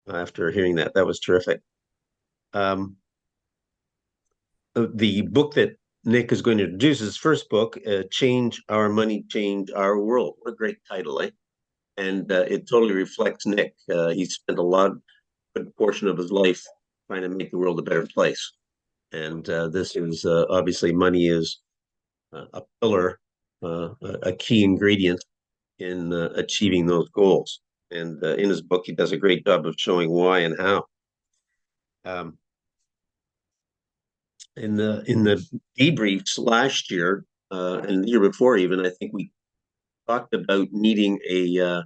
after hearing that. That was terrific. Um, the book that Nick is going to introduce, his first book, Change Our Money, Change Our World. What a great title, eh? And it totally reflects Nick. He spent a good portion of his life trying to make the world a better place. And this is obviously money is a pillar, a key ingredient in achieving those goals. And in his book, he does a great job of showing why and how. Um, in the debriefs last year and the year before, even I think we talked about needing a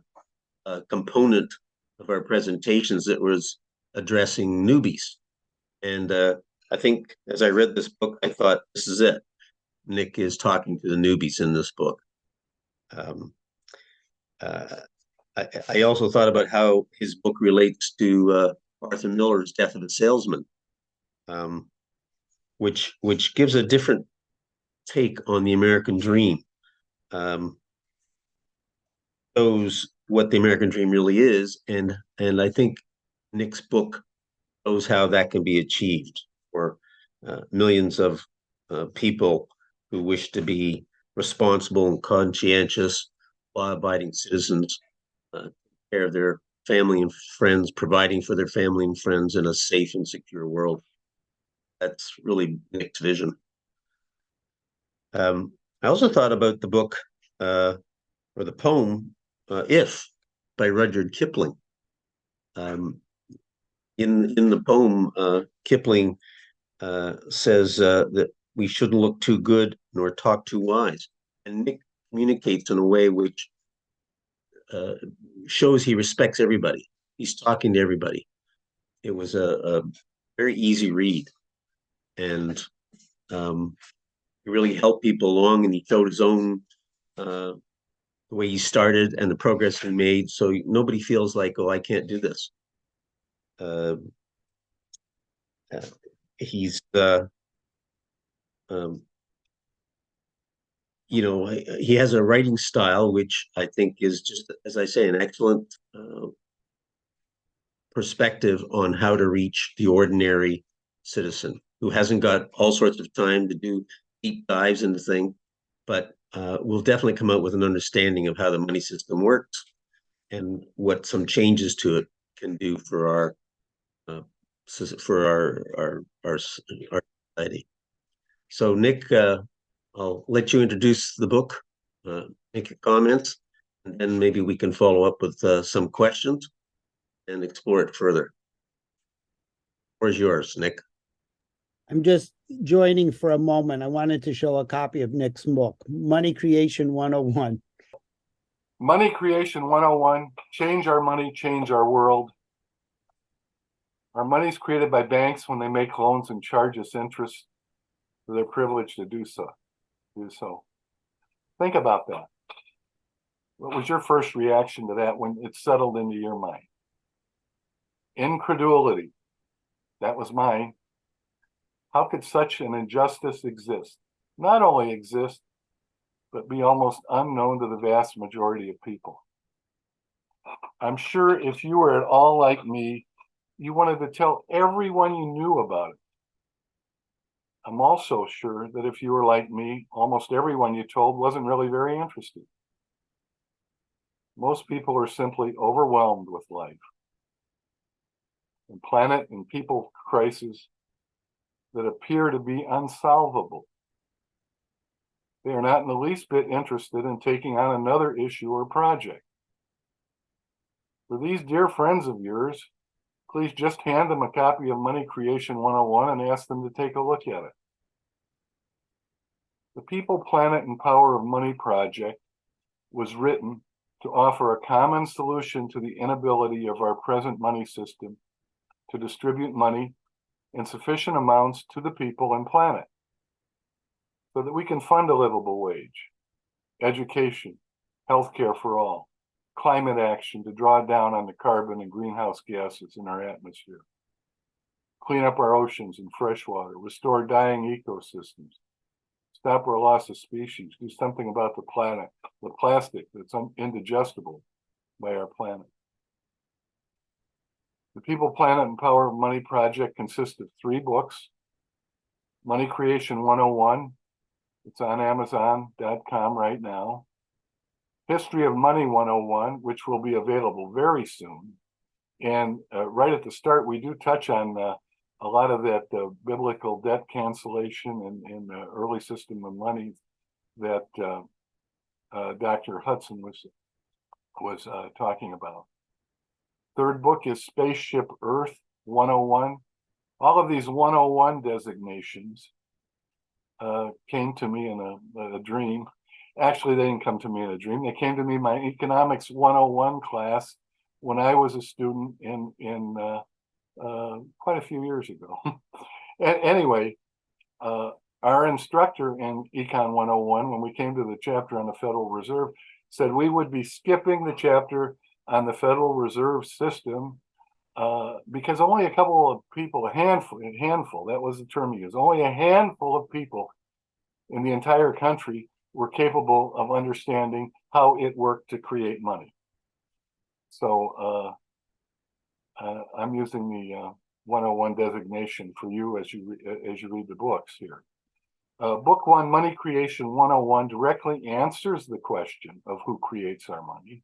component of our presentations that was addressing newbies. And I think as I read this book, I thought this is it. Nick is talking to the newbies in this book. Um, uh, I also thought about how his book relates to Arthur Miller's Death of a Salesman, um, which gives a different take on the American dream. Um, shows what the American dream really is, and I think Nick's book shows how that can be achieved for millions of people who wish to be responsible and conscientious, law-abiding citizens, care of their family and friends, providing for their family and friends in a safe and secure world. That's really Nick's vision. I also thought about the book or the poem "If" by Rudyard Kipling. In the poem, Kipling says that we shouldn't look too good nor talk too wise, and Nick communicates in a way which shows he respects everybody. He's talking to everybody. It was a very easy read, and he really helped people along, and he showed his own the way he started and the progress he made, so nobody feels like, oh, I can't do this. He's um, he has a writing style which I think is just, as I say, an excellent perspective on how to reach the ordinary citizen who hasn't got all sorts of time to do deep dives into things, but will definitely come out with an understanding of how the money system works and what some changes to it can do for our society. So, Nick, I'll let you introduce the book, make your comments, and then maybe we can follow up with some questions and explore it further. Where's yours, Nick? I'm just joining for a moment. I wanted to show a copy of Nick's book, Money Creation 101. Money Creation 101, change our money, change our world. Our money is created by banks when they make loans and charge us interest for their privilege to do so. Think about that. What was your first reaction to that when it settled into your mind? Incredulity. That was mine. How could such an injustice exist? Not only exist, but be almost unknown to the vast majority of people. I'm sure if you were at all like me, you wanted to tell everyone you knew about it. I'm also sure that if you were like me, almost everyone you told wasn't really very interested. Most people are simply overwhelmed with life. And planet and people crises that appear to be unsolvable. They are not in the least bit interested in taking on another issue or project. For these dear friends of yours, please just hand them a copy of Money Creation 101 and ask them to take a look at it. The People, Planet, and Power of Money project was written to offer a common solution to the inability of our present money system to distribute money in sufficient amounts to the people and planet so that we can fund a livable wage, education, healthcare for all, climate action to draw down on the carbon and greenhouse gases in our atmosphere, clean up our oceans and freshwater, restore dying ecosystems, stop our loss of species, do something about the planet, the plastic that's indigestible by our planet. The People, Planet, and Power of Money project consists of 3 books. Money Creation 101. It's on Amazon.com right now. History of Money 101, which will be available very soon. And right at the start, we do touch on a lot of that biblical debt cancellation and the early system of money that Dr. Hudson was talking about. Third book is Spaceship Earth 101. All of these 101 designations came to me in a dream. Actually, they didn't come to me in a dream. They came to me in my Economics 101 class when I was a student in quite a few years ago. Anyway, our instructor in Econ 101, when we came to the chapter on the Federal Reserve, said we would be skipping the chapter on the Federal Reserve System because only a couple of people, a handful, that was the term he used, only a handful of people in the entire country were capable of understanding how it worked to create money. So I'm using the 101 designation for you as you read the books here. Book 1, Money Creation 101, directly answers the question of who creates our money.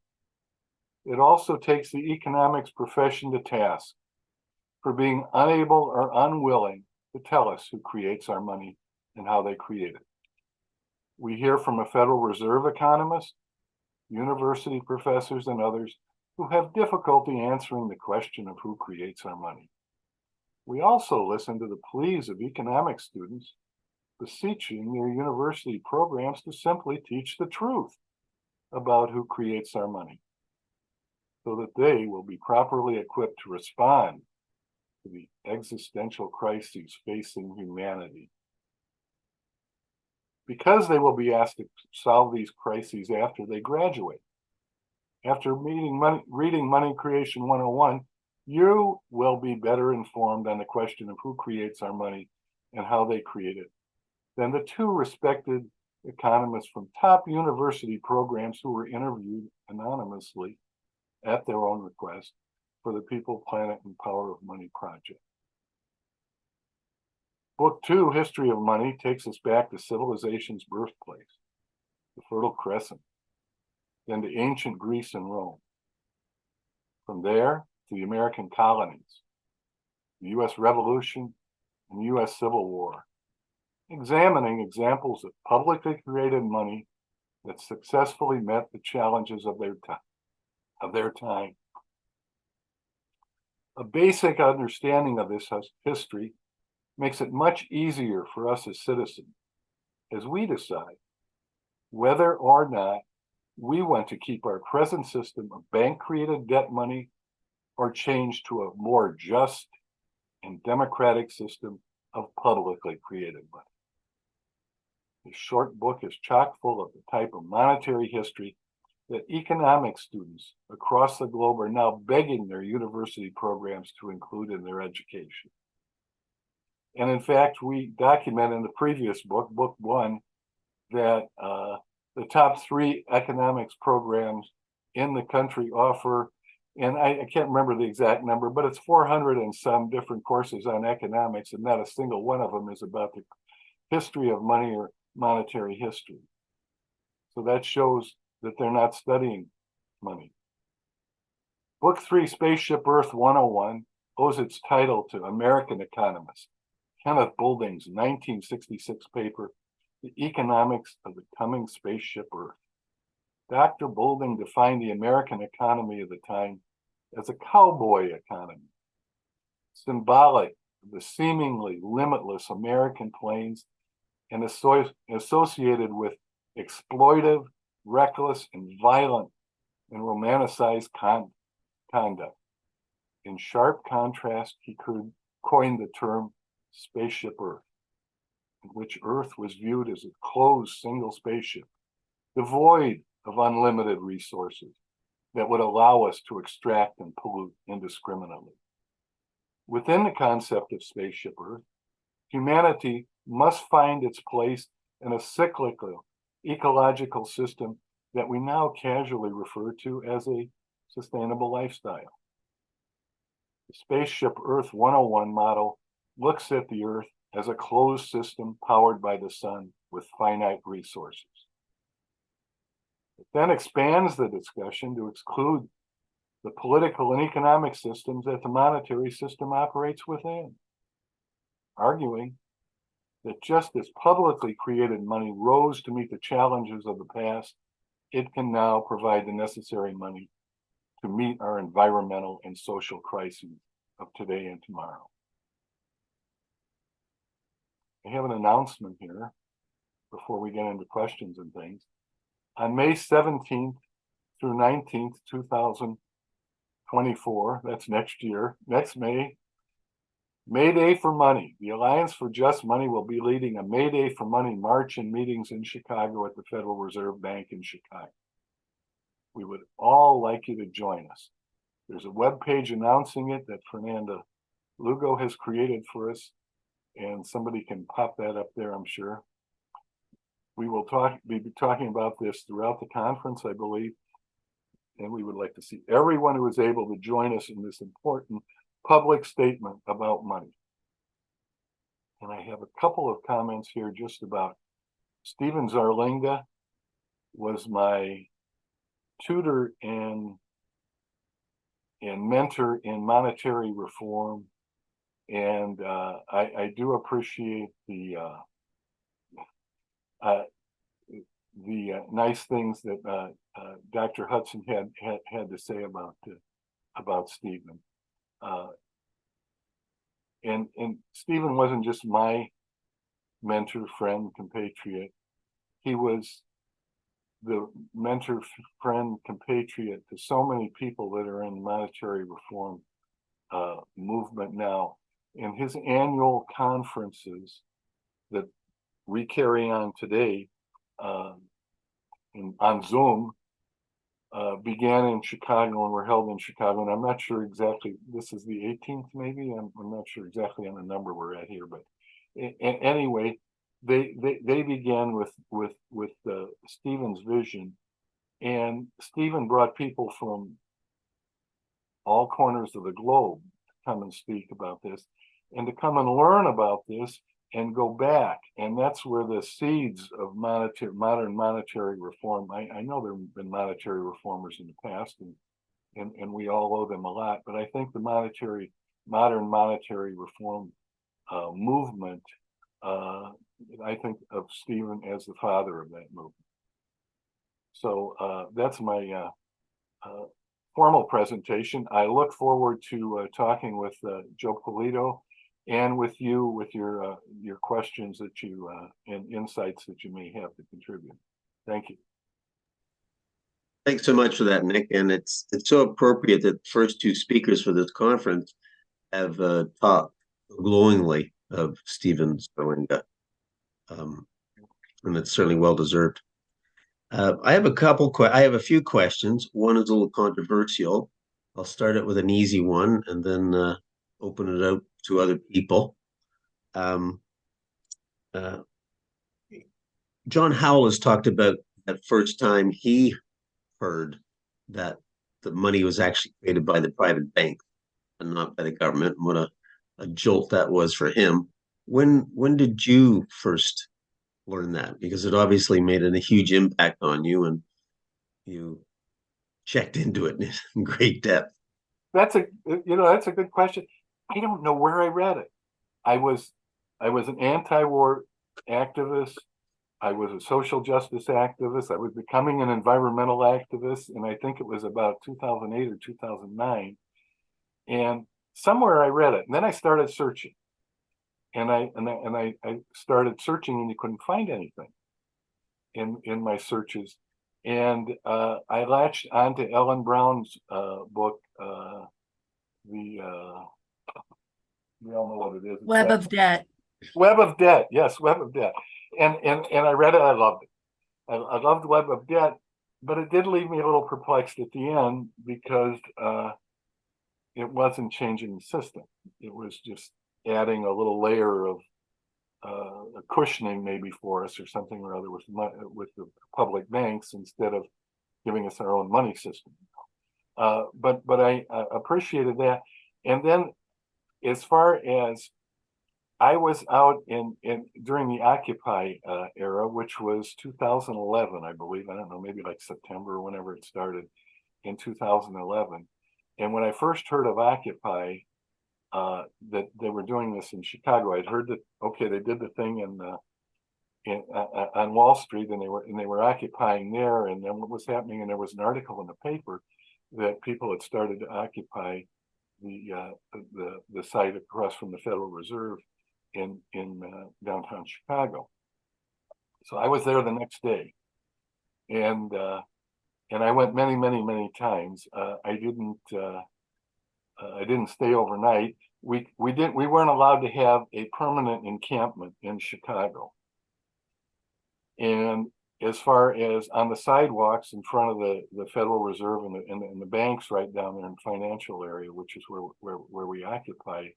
It also takes the economics profession to task for being unable or unwilling to tell us who creates our money and how they create it. We hear from a Federal Reserve economist, university professors, and others who have difficulty answering the question of who creates our money. We also listen to the pleas of economics students beseeching their university programs to simply teach the truth about who creates our money, so that they will be properly equipped to respond to the existential crises facing humanity. Because they will be asked to solve these crises after they graduate. After reading Money Creation 101, you will be better informed on the question of who creates our money and how they create it than the 2 respected economists from top university programs who were interviewed anonymously at their own request for the People, Planet, and Power of Money project. Book 2, History of Money, takes us back to civilization's birthplace, the Fertile Crescent, then to ancient Greece and Rome. From there to the American colonies, the U.S. Revolution, and the U.S. Civil War, examining examples of publicly created money that successfully met the challenges of their time. A basic understanding of this history makes it much easier for us as citizens as we decide whether or not we want to keep our present system of bank-created debt money or change to a more just and democratic system of publicly created money. This short book is chock full of the type of monetary history that economics students across the globe are now begging their university programs to include in their education. And in fact, we document in the previous book, Book 1, that the top 3 economics programs in the country offer, and I can't remember the exact number, but it's 400 and some different courses on economics, and not a single one of them is about the history of money or monetary history. So that shows that they're not studying money. Book 3, Spaceship Earth 101, owes its title to American economist Kenneth Boulding's 1966 paper, The Economics of the Coming Spaceship Earth. Dr. Boulding defined the American economy of the time as a cowboy economy, symbolic of the seemingly limitless American plains and associated with exploitive, reckless, and violent and romanticized conduct. In sharp contrast, he coined the term Spaceship Earth, in which Earth was viewed as a closed single spaceship, devoid of unlimited resources that would allow us to extract and pollute indiscriminately. Within the concept of Spaceship Earth, humanity must find its place in a cyclical ecological system that we now casually refer to as a sustainable lifestyle. The Spaceship Earth 101 model looks at the Earth as a closed system powered by the sun with finite resources. It then expands the discussion to exclude the political and economic systems that the monetary system operates within, arguing that just as publicly created money rose to meet the challenges of the past, it can now provide the necessary money to meet our environmental and social crises of today and tomorrow. I have an announcement here before we get into questions and things. On May 17th through 19th, 2024, that's next year, next May, Mayday for Money. The Alliance for Just Money will be leading a Mayday for Money march and meetings in Chicago at the Federal Reserve Bank in Chicago. We would all like you to join us. There's a web page announcing it that Fernanda Lugo has created for us, and somebody can pop that up there, I'm sure. We will be talking about this throughout the conference, I believe, and we would like to see everyone who is able to join us in this important public statement about money. And I have a couple of comments here just about Stephen Zarlenga was my tutor and mentor in monetary reform, and I do appreciate the nice things that Dr. Hudson had to say about Stephen. And Stephen wasn't just my mentor, friend, compatriot. He was the mentor, friend, compatriot to so many people that are in monetary reform movement now. And his annual conferences that we carry on today on Zoom began in Chicago and were held in Chicago. And I'm not sure exactly, this is the 18th maybe? I'm not sure exactly on the number we're at here, but anyway, they began with Stephen's vision, and Stephen brought people from all corners of the globe to come and speak about this and to come and learn about this and go back. And that's where the seeds of modern monetary reform, I know there have been monetary reformers in the past, and we all owe them a lot, but I think the modern monetary reform movement, I think of Stephen as the father of that movement. So that's my formal presentation. I look forward to talking with Joe Polito and with you, with your questions that you and insights that you may have to contribute. Thank you. Thanks so much for that, Nick. And it's so appropriate that the first two speakers for this conference have talked glowingly of Stephen Zarlenga. And it's certainly well deserved. I have a few questions. One is a little controversial. I'll start it with an easy one and then open it out to other people. John Howell has talked about that first time he heard that the money was actually created by the private bank and not by the government, and what a jolt that was for him. When did you first learn that? Because it obviously made a huge impact on you, and you checked into it in great depth. That's a good question. I don't know where I read it. I was an anti-war activist. I was a social justice activist. I was becoming an environmental activist, and I think it was about 2008 or 2009. And somewhere I read it, and then I started searching. And I started searching, and you couldn't find anything in my searches. And I latched onto Ellen Brown's book, we all know what it is. Web of Debt. Web of Debt, yes, Web of Debt. And I read it, I loved it. I loved Web of Debt, but it did leave me a little perplexed at the end because it wasn't changing the system. It was just adding a little layer of cushioning maybe for us or something or other with the public banks instead of giving us our own money system. But I appreciated that. And then as far as I was out in during the Occupy era, which was 2011, I believe. I don't know, maybe like September or whenever it started in 2011. And when I first heard of Occupy, that they were doing this in Chicago, I'd heard that okay, they did the thing on Wall Street, and they were occupying there. And then what was happening? And there was an article in the paper that people had started to occupy the site across from the Federal Reserve in downtown Chicago. So I was there the next day, and I went many times. I didn't stay overnight. We weren't allowed to have a permanent encampment in Chicago. And as far as on the sidewalks in front of the Federal Reserve and the banks right down there in the financial area, which is where we occupy,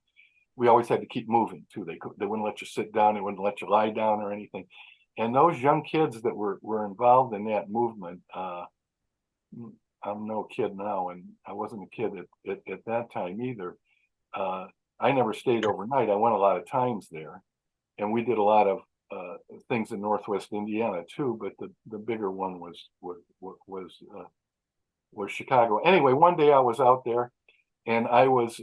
we always had to keep moving too. They wouldn't let you sit down, they wouldn't let you lie down or anything. And those young kids that were involved in that movement, I'm no kid now, and I wasn't a kid at that time either. I never stayed overnight. I went a lot of times there, and we did a lot of things in Northwest Indiana too. But the bigger one was Chicago. Anyway, one day I was out there, and I was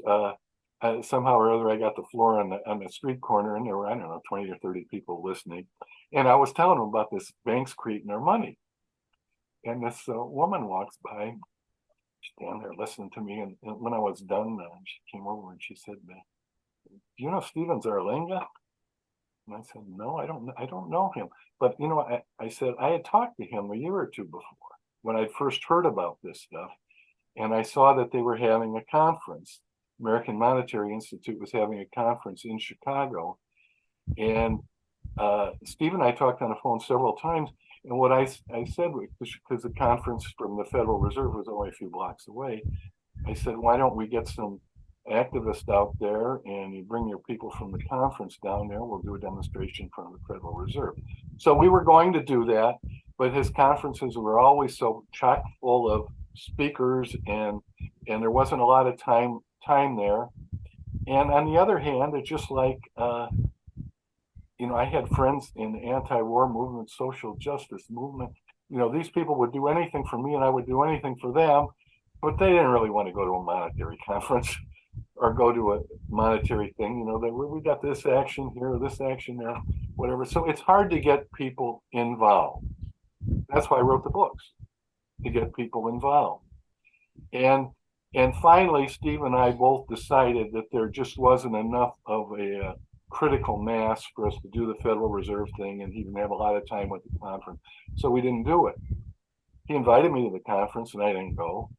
somehow or other I got the floor on the street corner, and there were, I don't know, 20 or 30 people listening, and I was telling them about this banks creating their money. And this woman walks by, stand there listening to me, and when I was done, she came over and she said, "Do you know Steven Zarlenga?" And I said, "No, I don't know him." But you know, I said I had talked to him a year or two before when I first heard about this stuff, and I saw that they were having a conference. American Monetary Institute was having a conference in Chicago, and Steve and I talked on the phone several times. And what I said, because the conference from the Federal Reserve was only a few blocks away, I said, "Why don't we get some activists out there, and you bring your people from the conference down there? We'll do a demonstration from the Federal Reserve." So we were going to do that, but his conferences were always so chock full of speakers, and there wasn't a lot of time there. And on the other hand, it's just like I had friends in the anti-war movement, social justice movement. These people would do anything for me, and I would do anything for them, but they didn't really want to go to a monetary conference or go to a monetary thing. We got this action here, this action there, whatever. So it's hard to get people involved. That's why I wrote the books, to get people involved. And finally, Steve and I both decided that there just wasn't enough of a critical mass for us to do the Federal Reserve thing, and he didn't have a lot of time with the conference, so we didn't do it. He invited me to the conference, and I didn't go,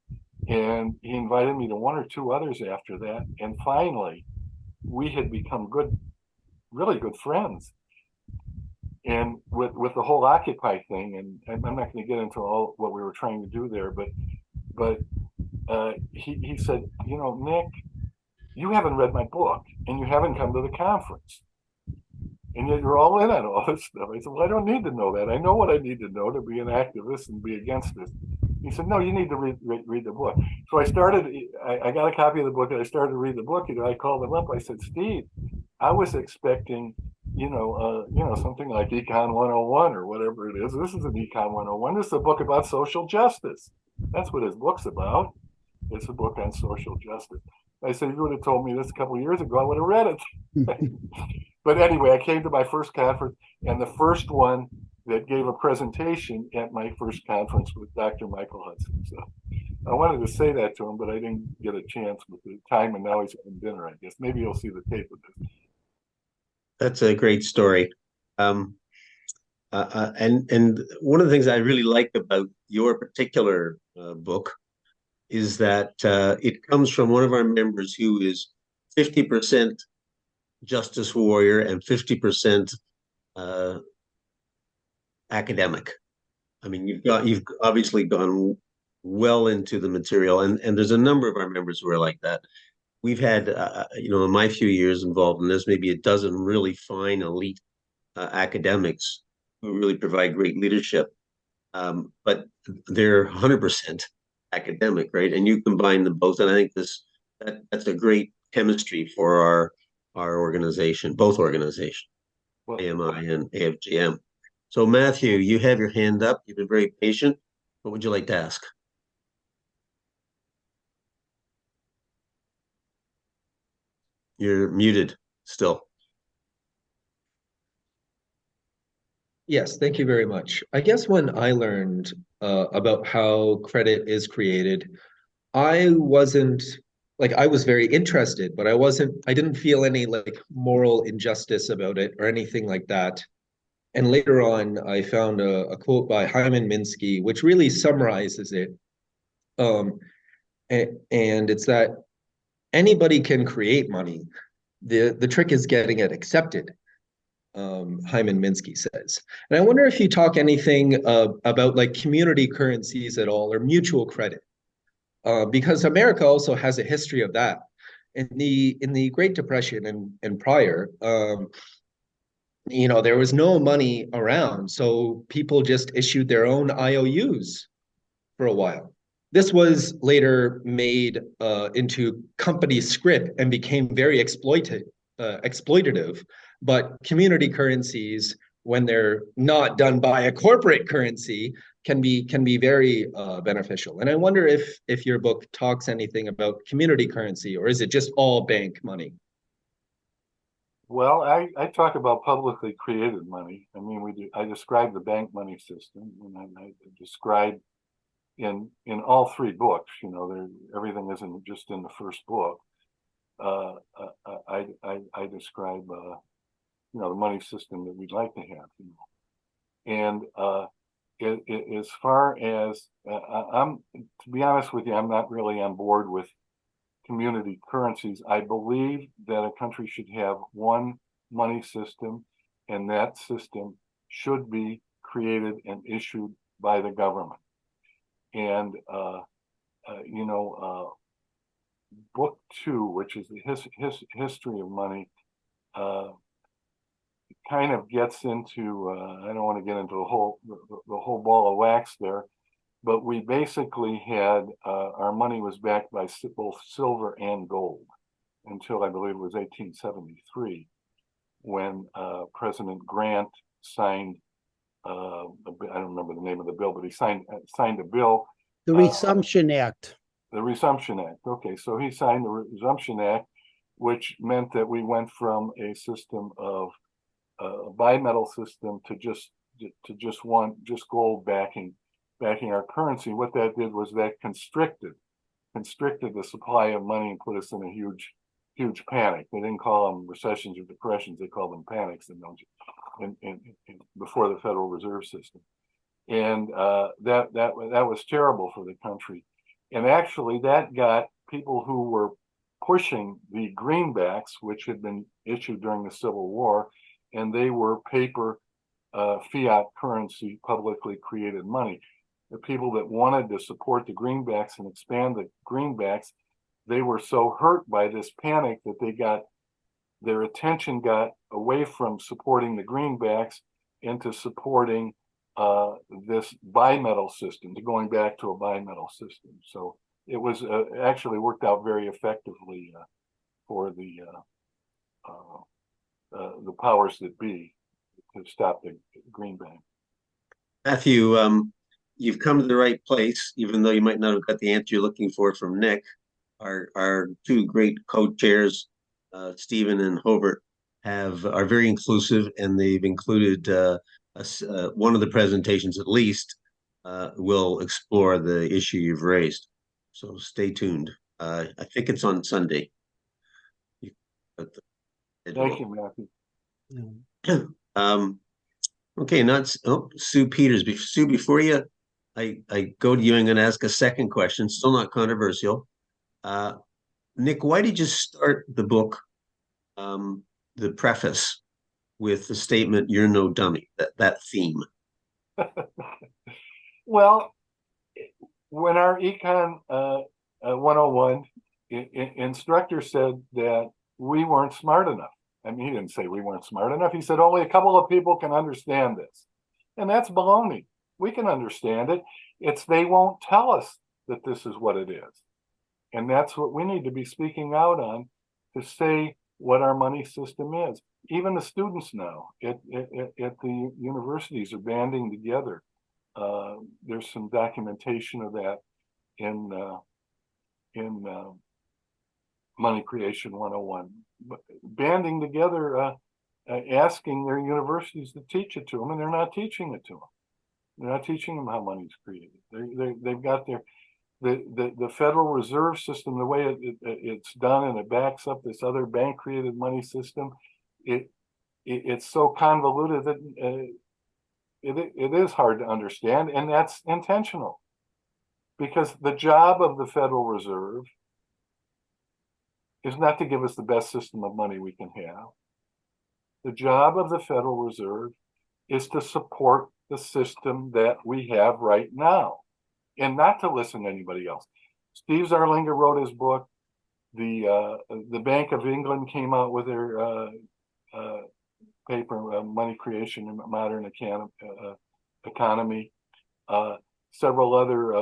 and he invited me to one or two others after that, and finally we had become really good friends. And with the whole Occupy thing, and I'm not going to get into all what we were trying to do there, but he said, "Nick, you haven't read my book, and you haven't come to the conference, and yet you're all in on all this stuff." I said, "Well, I don't need to know that. I know what I need to know to be an activist and be against this." He said, "No, you need to read the book." So I got a copy of the book, and I started to read the book. I called him up. I said, "Steve, I was expecting, something like Econ 101 or whatever it is. This isn't Econ 101. This is a book about social justice." That's what his book's about. It's a book on social justice. I said, "If you would have told me this a couple of years ago, I would have read it." But anyway, I came to my first conference, and the first one that gave a presentation at my first conference was Dr. Michael Hudson. So I wanted to say that to him, but I didn't get a chance with the time, and now he's having dinner, I guess. Maybe you'll see the tape of this. That's a great story. And one of the things I really like about your particular book is that it comes from one of our members who is 50% justice warrior and 50% academic. I mean, you've obviously gone well into the material, and there's a number of our members who are like that. We've had, in my few years involved in this, maybe a dozen really fine elite academics who really provide great leadership. But they're 100% academic, right? And you combine them both, and I think this that's a great chemistry for our organization, both organizations, Well, AMI and AFGM. So Matthew, you have your hand up. You've been very patient. What would you like to ask? You're muted still. Yes, thank you very much. I guess when I learned about how credit is created, I wasn't like I was very interested, but I didn't feel any like moral injustice about it or anything like that. And later on, I found a quote by Hyman Minsky, which really summarizes it. Um, and it's that anybody can create money. The trick is getting it accepted. Hyman Minsky says. And I wonder if you talk anything about like community currencies at all or mutual credit, because America also has a history of that. In the Great Depression and prior, there was no money around, so people just issued their own IOUs for a while. This was later made into company script and became very exploitative. But community currencies, when they're not done by a corporate currency, can be very beneficial. And I wonder if your book talks anything about community currency, or is it just all bank money? well, I talk about publicly created money. I mean, I describe the bank money system, and I describe in all three books. Everything isn't just in the first book. I describe the money system that we'd like to have. And as far as to be honest with you, I'm not really on board with community currencies. I believe that a country should have one money system, and that system should be created and issued by the government. And book 2, which is the history of money, kind of gets into I don't want to get into the whole ball of wax there, but we basically had our money was backed by both silver and gold until I believe it was 1873, when President Grant signed I don't remember the name of the bill, but he signed a bill. The Resumption Act. The Resumption Act. Okay, so he signed the Resumption Act, which meant that we went from a system of a bimetal system to just gold backing our currency. What that did was that constricted the supply of money and put us in a huge panic. They didn't call them recessions or depressions; they called them panics. Before the Federal Reserve System, and that was terrible for the country. And actually, that got people who were pushing the greenbacks, which had been issued during the Civil War, and they were paper fiat currency, publicly created money. The people that wanted to support the greenbacks and expand the greenbacks, they were so hurt by this panic that their attention got away from supporting the greenbacks into supporting this bimetal system, to going back to a bimetal system. So it was actually worked out very effectively for the powers that be to stop the greenback. Matthew, you've come to the right place, even though you might not have got the answer you're looking for from Nick. Our two great co-chairs, Stephen and Hobart, are very inclusive, and they've included one of the presentations at least will explore the issue you've raised. So stay tuned. I think it's on Sunday. Thank you, Matthew. Okay, Sue Peters. Sue, before I go to you, I'm going to ask a second question, still not controversial. Nick, why did you start the book, the preface, with the statement, "You're no dummy," that theme? Well, when our Econ 101 instructor said that we weren't smart enough. I mean, he didn't say we weren't smart enough. He said only a couple of people can understand this. And that's baloney. We can understand it. It's they won't tell us that this is what it is. And that's what we need to be speaking out on, to say what our money system is. Even the students now at the universities are banding together. There's some documentation of that in Money Creation 101. Banding together, asking their universities to teach it to them, and they're not teaching it to them. They're not teaching them how money's created. They've got the Federal Reserve System, the way it's done, and it backs up this other bank created money system. It's so convoluted that it is hard to understand, and that's intentional, because the job of the Federal Reserve is not to give us the best system of money we can have. The job of the Federal Reserve is to support the system that we have right now, and not to listen to anybody else. Steve Zarlenga wrote his book. The Bank of England came out with their paper, Money Creation in Modern Economy. Several other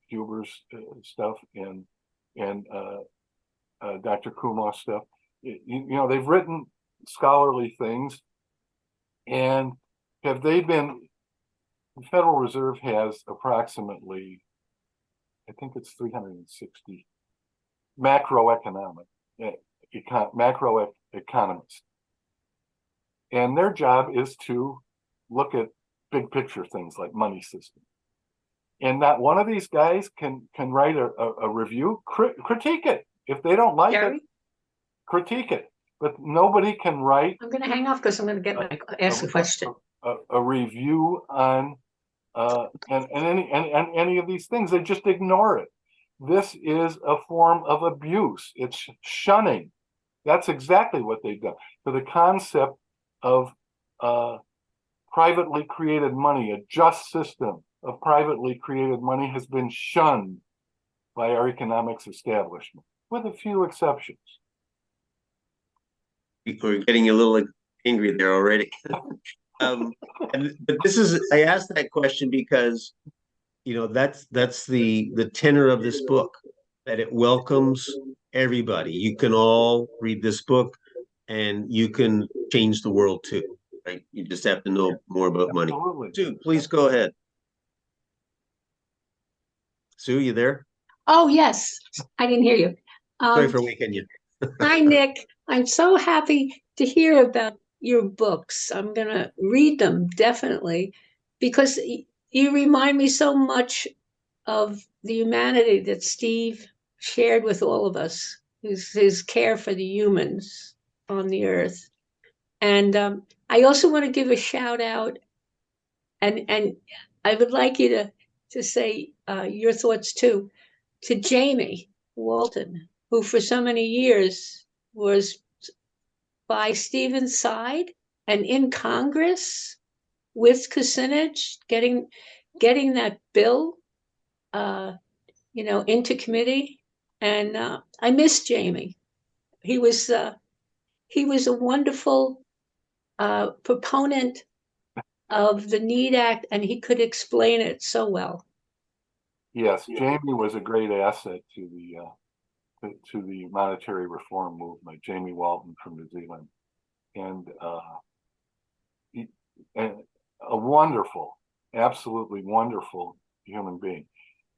Huber's stuff and Dr. Kumo's stuff. You know, they've written scholarly things, and have they been? The Federal Reserve has approximately, I think it's 360 macroeconomists, and their job is to look at big picture things like money system. And not one of these guys can write a review, critique it. If they don't like it, critique it. But nobody can write. I'm going to hang off because I'm going to ask a question. A review on and any of these things. They just ignore it. This is a form of abuse. It's shunning. That's exactly what they've done. So the concept of privately created money, a just system of privately created money, has been shunned by our economics establishment, with a few exceptions. People are getting a little angry there already. But this is, I asked that question because, you know, that's the tenor of this book, that it welcomes everybody. You can all read this book and you can change the world too, right? You just have to know more about money. Absolutely. Sue, please go ahead. Sue, you there? Oh, yes. I didn't hear you. Sorry for waking you. Hi, Nick. I'm so happy to hear about your books. I'm going to read them, definitely, because you remind me so much of the humanity that Steve shared with all of us, his care for the humans on the earth. And I also want to give a shout out, and I would like you to say your thoughts too, to Jamie Walton, who for so many years was by Stephen's side and in Congress with Kucinich, getting that bill, into committee. And I miss Jamie. He was a wonderful proponent of the NEED Act, and he could explain it so well. Yes, Jamie was a great asset to the monetary reform movement. Jamie Walton from New Zealand, and a wonderful, absolutely wonderful human being.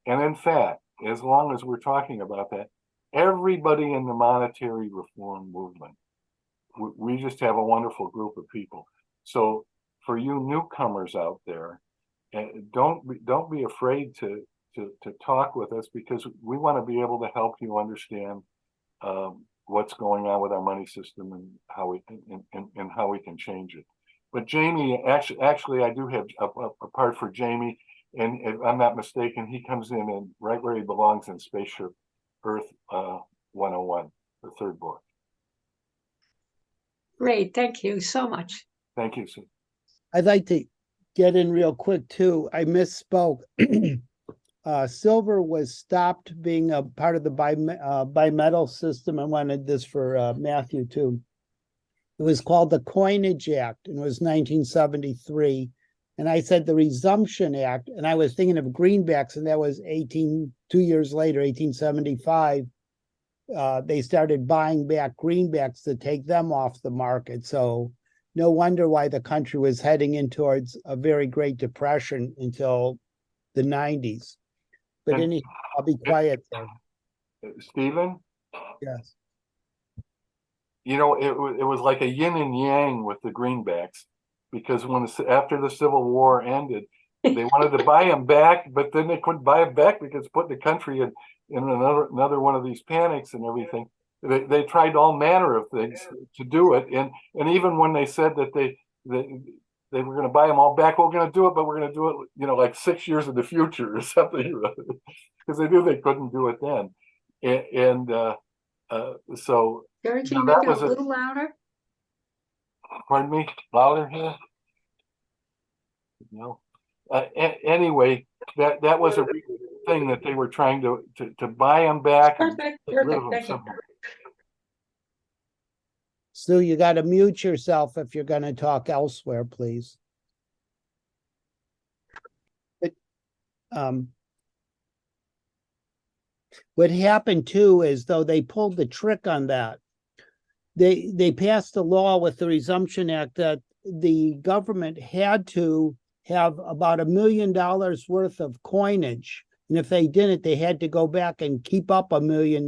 And in fact, as long as we're talking about that, everybody in the monetary reform movement, we just have a wonderful group of people. So for you newcomers out there, don't be afraid to talk with us, because we want to be able to help you understand what's going on with our money system and how we can change it. But Jamie, actually, I do have a part for Jamie, and if I'm not mistaken, he comes in and right where he belongs in Spaceship Earth 101, the third book. Great, thank you so much. Thank you, Sue. I'd like to get in real quick too. I misspoke. Silver was stopped being a part of the bimetal system. I wanted this for Matthew too. It was called the Coinage Act, and it was 1973. And I said the Resumption Act, and I was thinking of greenbacks, and that was 18 2 years later, 1875, they started buying back greenbacks to take them off the market. So no wonder why the country was heading in towards a very Great Depression until the 90s. But And- anyhow, I'll be quiet there. Stephen, Yes. you know, it was like a yin and yang with the greenbacks, because after the Civil War ended, they wanted to buy them back, but then they couldn't buy them back because putting the country in another one of these panics and everything. They tried all manner of things to do it, and even when they said that they were going to buy them all back, we're going to do it, but we're going to do it, you know, like 6 years in the future or something, because they knew they couldn't do it then, so. Gary, can you Now, make that it was a little louder? Pardon me, louder here. No. Anyway, that was a real thing that they were trying to buy them back. And Perfect, get rid of perfect, them thank you. somehow. Stu, you got to mute yourself if you're going to talk elsewhere, please. But what happened too is, though, they pulled the trick on that. They passed a law with the Resumption Act that the government had to have about $1 million worth of coinage. And if they didn't, they had to go back and keep up $1 million.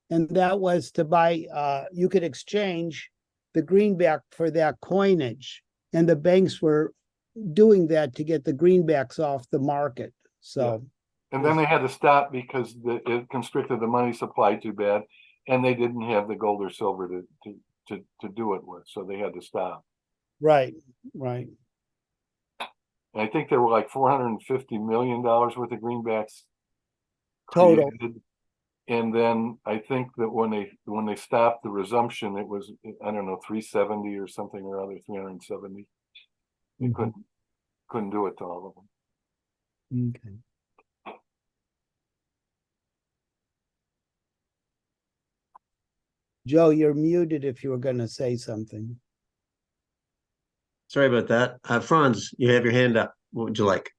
And that was to buy, you could exchange the greenback for that coinage. And the banks were doing that to get the greenbacks off the market. So, And then they had to stop because it constricted the money supply too bad, and they didn't have the gold or silver to do it with, so they had to stop. right, right. And I think there were like $450 million worth of greenbacks Total. created. And then I think that when they stopped the resumption, it was, I don't know, 370 or something or other, 370. They couldn't do it to all of them. Okay. Joe, you're muted if you were going to say something. Sorry about that. Franz, you have your hand up. What would you like?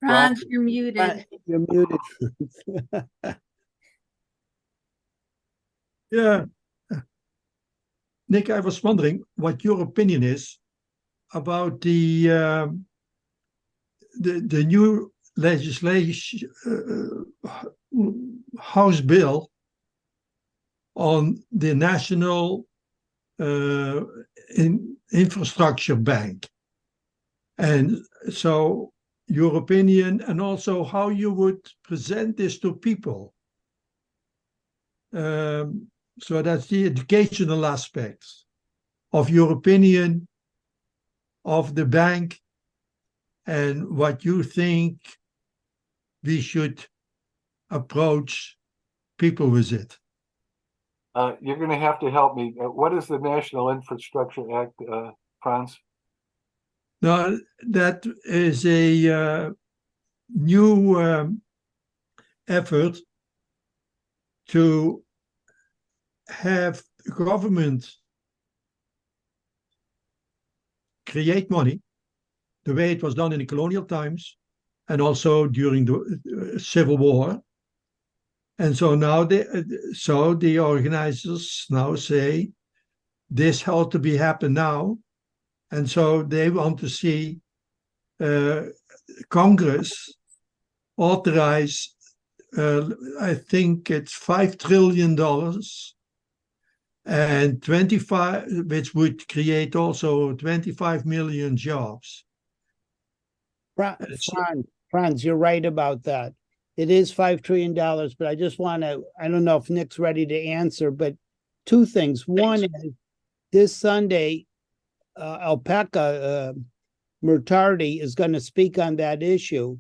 Franz, you're muted. You're muted. Yeah. Nick, I was wondering what your opinion is about the new legislation, House bill on the National Infrastructure Bank. And so your opinion, and also how you would present this to people. So that's the educational aspects of your opinion of the bank and what you think we should approach people with it. You're going to have to help me. What is the National Infrastructure Act, Franz? Now, that is a new effort to have government create money the way it was done in the colonial times and also during the Civil War. And so now the organizers now say this ought to be happen now. And so they want to see Congress authorize, I think it's $5 trillion and 25, which would create also 25 million jobs. Franz, you're right about that. It is $5 trillion, but I just want to, I don't know if Nick's ready to answer, but two things. One is this Sunday, Alpaca Murtardi is going to speak on that issue.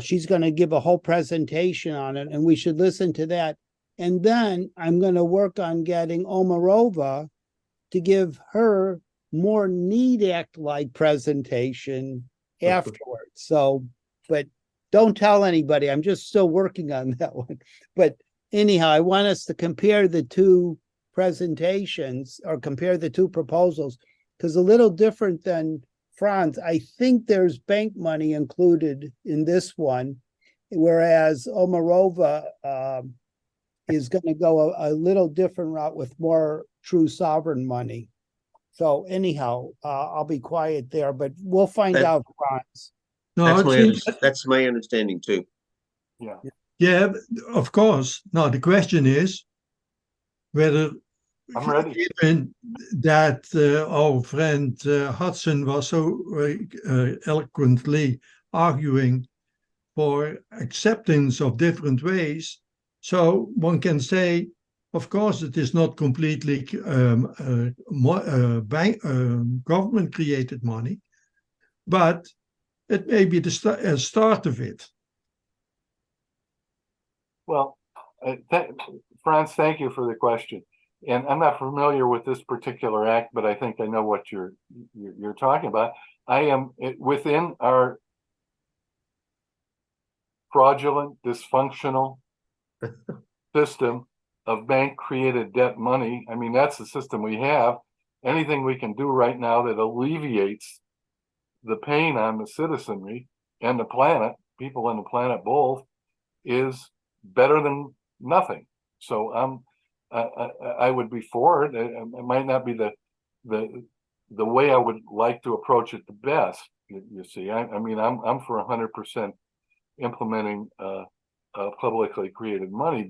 She's going to give a whole presentation on it, and we should listen to that. And then I'm going to work on getting Omarova to give her more Need Act-like presentation afterwards. So, but don't tell anybody. I'm just still working on that one. But anyhow, I want us to compare the two presentations or compare the two proposals, because a little different than Franz, I think there's bank money included in this one, whereas Omarova is going to go a little different route with more true sovereign money. So anyhow, I'll be quiet there, but we'll find That- out, Franz. No, That's it my, seems, that's my understanding too. Yeah. yeah, of course. Now, the question is whether, I'm ready. given that our friend Hudson was so eloquently arguing for acceptance of different ways, so one can say, of course, it is not completely government-created money, but it may be the start of it. Well, Franz, thank you for the question. And I'm not familiar with this particular act, but I think I know what you're talking about. I am within our fraudulent, dysfunctional system of bank-created debt money. I mean, that's the system we have. Anything we can do right now that alleviates the pain on the citizenry and the planet, people on the planet both, is better than nothing. So I would be for it. It might not be the way I would like to approach it the best. You see, I mean, I'm for 100% implementing publicly created money,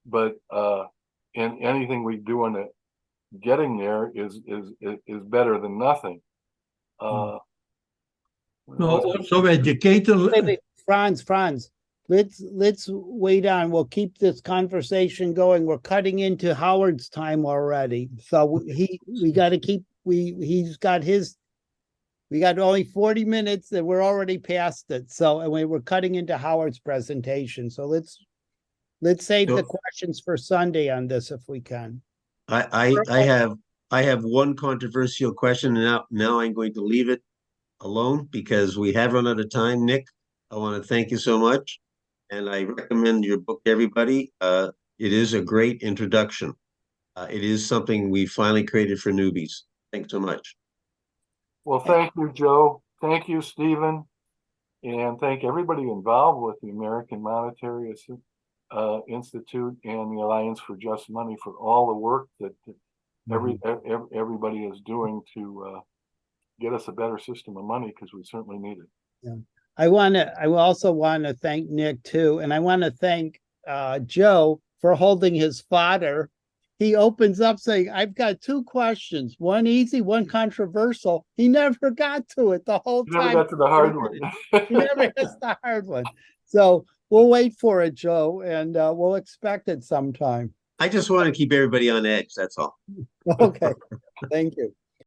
but in anything we do in it, getting there is better than nothing. No, also educational. Wait, Franz, let's wait on. We'll keep this conversation going. We're cutting into Howard's time already. So we got to keep, he's got his, we got only 40 minutes and we're already past it. So, and we're cutting into Howard's presentation. So let's save the questions for Sunday on this if we can. I have one controversial question, and now I'm going to leave it alone because we have run out of time. Nick, I want to thank you so much, and I recommend your book to everybody. It is a great introduction. It is something we finally created for newbies. Thanks so much. Well, thank you, Joe. Thank you, Stephen. And thank everybody involved with the American Monetary Institute and the Alliance for Just Money for all the work that everybody is doing to get us a better system of money, because we certainly need it. Yeah. I also want to thank Nick too. And I want to thank Joe for holding his fodder. He opens up saying, I've got two questions, one easy, one controversial. He never got to it the whole time. Never got to the hard one. He never gets the hard one. So we'll wait for it, Joe, and we'll expect it sometime. I just want to keep everybody on edge. That's all. Okay. Thank you.